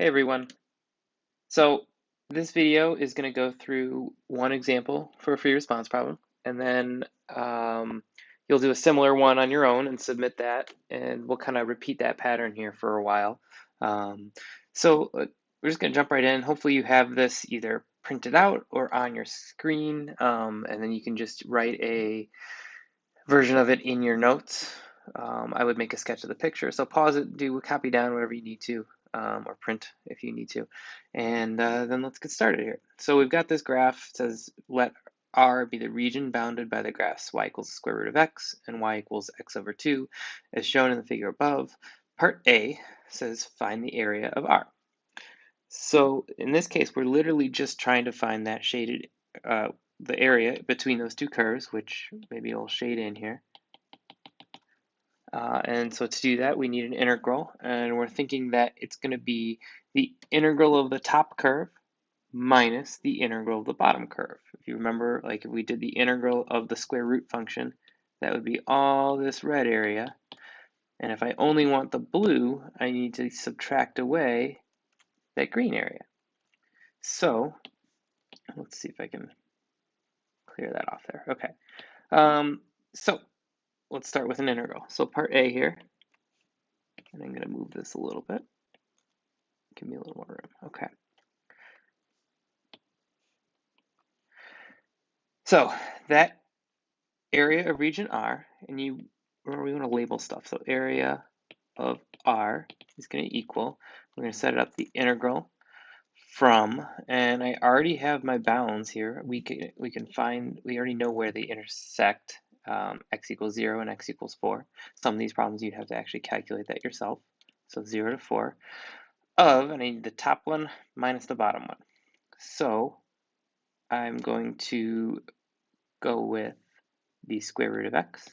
Hey everyone. So this video is going to go through one example for a free response problem, and then you'll do a similar one on your own and submit that, and we'll kind of repeat that pattern here for a while. Um, we're just going to jump right in. Hopefully you have this either printed out or on your screen, and then you can just write a version of it in your notes. I would make a sketch of the picture. So pause it, do a copy down, whatever you need to, or print if you need to. And then let's get started here. So we've got this graph. It says let R be the region bounded by the graphs y equals the square root of x and y equals x over 2, as shown in the figure above. Part A says find the area of R. So in this case, we're literally just trying to find that shaded, the area between those two curves, which maybe I'll shade in here. And so to do that, we need an integral, and we're thinking that it's going to be the integral of the top curve minus the integral of the bottom curve. If you remember, like if we did the integral of the square root function, that would be all this red area. And if I only want the blue, I need to subtract away that green area. So let's see if I can clear that off there. Okay. So let's start with an integral. So part A here, and I'm going to move this a little bit. Give me a little more room. Okay. So that area of region R, and you remember we want to label stuff. So area of R is going to equal, we're going to set it up the integral from, and I already have my bounds here. We can find, we already know where they intersect, x equals 0 and x equals 4. Some of these problems you'd have to actually calculate that yourself. So 0 to 4 of, and I need the top one minus the bottom one. So I'm going to go with the square root of x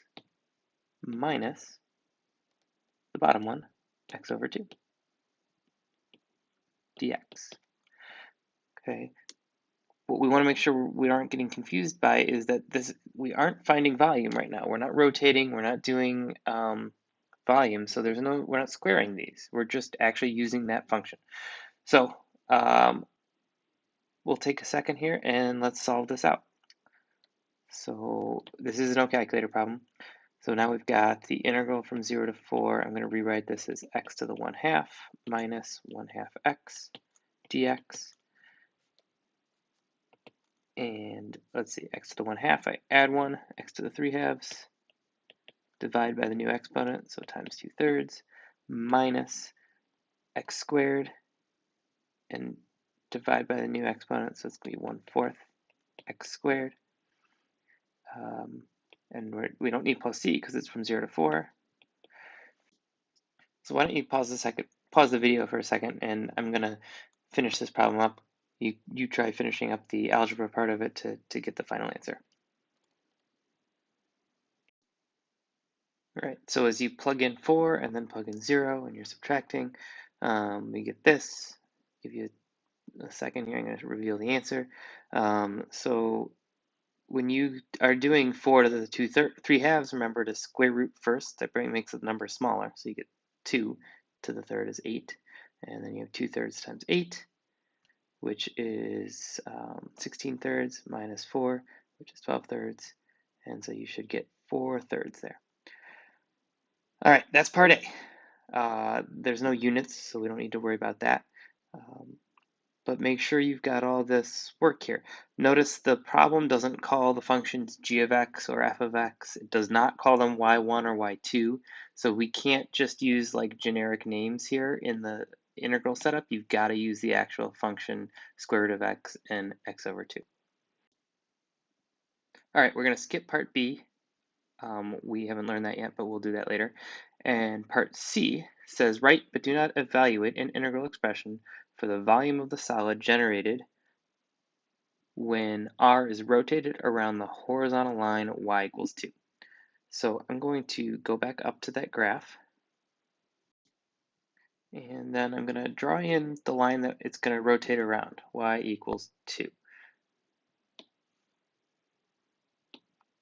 minus the bottom one, x over 2 dx. Okay. What we want to make sure we aren't getting confused by is that we aren't finding volume right now. We're not rotating. We're not doing volume. So we're not squaring these. We're just actually using that function. So we'll take a second here and let's solve this out. So this is no calculator problem. So now we've got the integral from 0 to 4. I'm going to rewrite this as x to the 1/2 minus 1/2 x dx. And let's see, x to the 1/2, I add 1, x to the 3/2, divide by the new exponent, so times 2/3, minus x squared, and divide by the new exponent, so it's going to be 1/4 x squared. And we don't need plus c because it's from 0 to 4. So why don't you pause the video for a second, and I'm going to finish this problem up. You try finishing up the algebra part of it to get the final answer. All right, so as you plug in 4 and then plug in 0 and you're subtracting, we get this. Give you a second here, I'm going to reveal the answer. So when you are doing 4 to the 3/2, remember to square root first. That makes the number smaller. So you get 2 to the 3rd is 8. And then you have 2/3 times 8, which is 16/3 minus 4, which is 12/3. And so you should get 4/3 there. All right, that's part A. There's no units, so we don't need to worry about that. But make sure you've got all this work here. Notice the problem doesn't call the functions g of x or f of x. It does not call them y1 or y2. So we can't just use like generic names here in the integral setup. You've got to use the actual function square root of x and x over 2. All right, we're going to skip part B. We haven't learned that yet, but we'll do that later. And part C says write but do not evaluate an integral expression for the volume of the solid generated when R is rotated around the horizontal line y equals 2. So I'm going to go back up to that graph, and then I'm going to draw in the line that it's going to rotate around, y equals 2.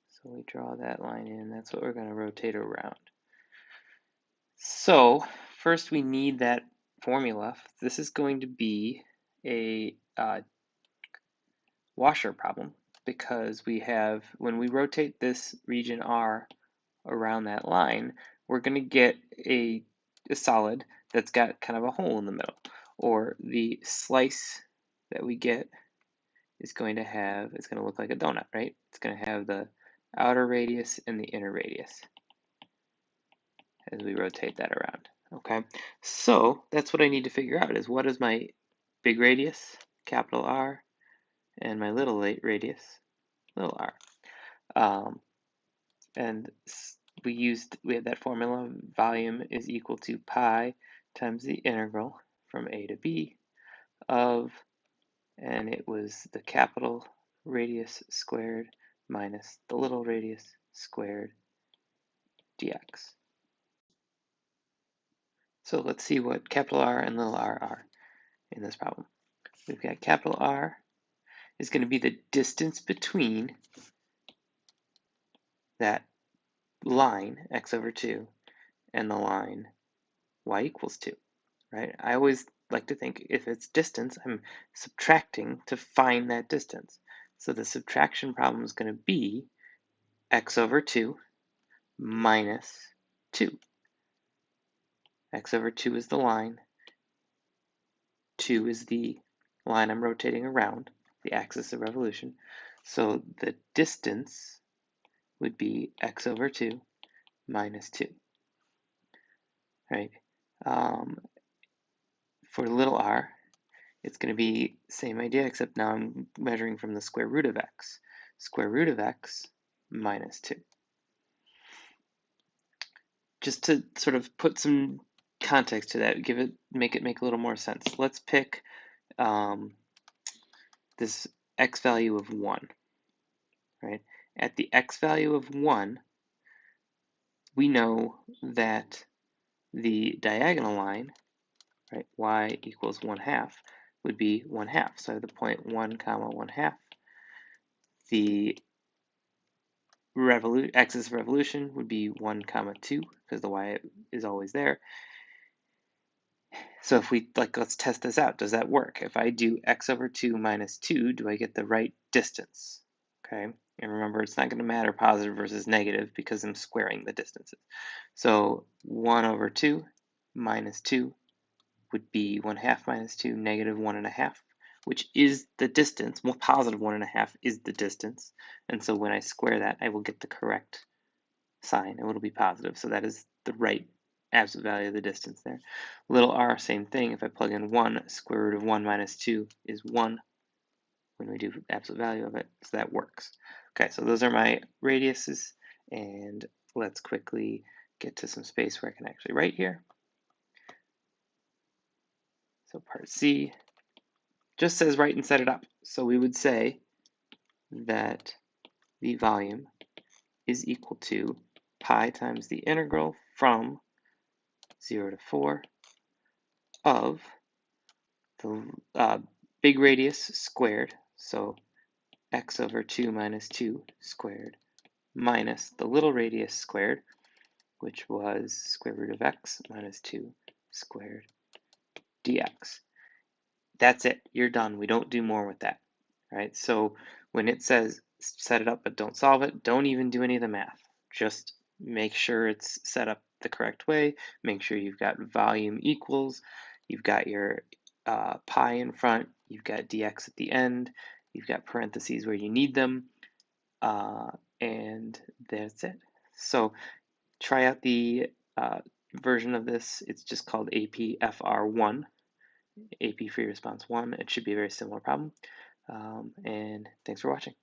So we draw that line in, that's what we're going to rotate around. So first we need that formula, this is going to be a washer problem, because we have, when we rotate this region R around that line, we're going to get a solid that's got kind of a hole in the middle, or the slice that we get is going to have, it's going to look like a donut, right? It's going to have the outer radius and the inner radius as we rotate that around, okay? So that's what I need to figure out, is what is my big radius, capital R, and my little radius, little r. And we had that formula, volume is equal to pi times the integral from a to b of, and it was the capital radius squared minus the little radius squared dx. So let's see what capital R and little r are in this problem. We've got capital R is going to be the distance between that line, x over 2, and the line y equals 2, right? I always like to think if it's distance, I'm subtracting to find that distance. So the subtraction problem is going to be x over 2 minus 2. X over 2 is the line, 2 is the line I'm rotating around, the axis of revolution. So the distance would be x over 2 minus 2, right? For little r, it's going to be same idea, except now I'm measuring from the square root of x. Square root of x minus 2. Just to sort of put some context to that, make it make a little more sense. Let's pick this x value of 1, right? At the x value of 1, we know that the diagonal line, right, y equals 1/2, would be 1/2. So I have the point 1 comma 1/2. The axis of revolution would be 1 comma 2, because the y is always there. So if we, let's test this out. Does that work? If I do x over 2 minus 2, do I get the right distance? Okay, and remember, it's not going to matter positive versus negative because I'm squaring the distances. So 1 over 2 minus 2 would be 1/2 minus 2, negative 1/2, which is the distance. Well, positive 1/2 is the distance. And so when I square that, I will get the correct sign, and it'll be positive. So that is the right absolute value of the distance there. Little r, same thing. If I plug in 1, square root of 1 minus 2 is 1 when we do absolute value of it. So that works. Okay, so those are my radiuses, and let's quickly get to some space where I can actually write here. So part C just says write and set it up. So we would say that the volume is equal to pi times the integral from 0 to 4 of the big radius squared, so x over 2 minus 2 squared, minus the little radius squared, which was square root of x minus 2 squared dx. That's it. You're done. We don't do more with that. All right? So when it says set it up but don't solve it, don't even do any of the math. Just make sure it's set up the correct way. Make sure you've got volume equals. You've got your pi in front. You've got dx at the end. You've got parentheses where you need them. And that's it. So try out the version of this. It's just called APFR1. AP Free Response 1. It should be a very similar problem. And thanks for watching.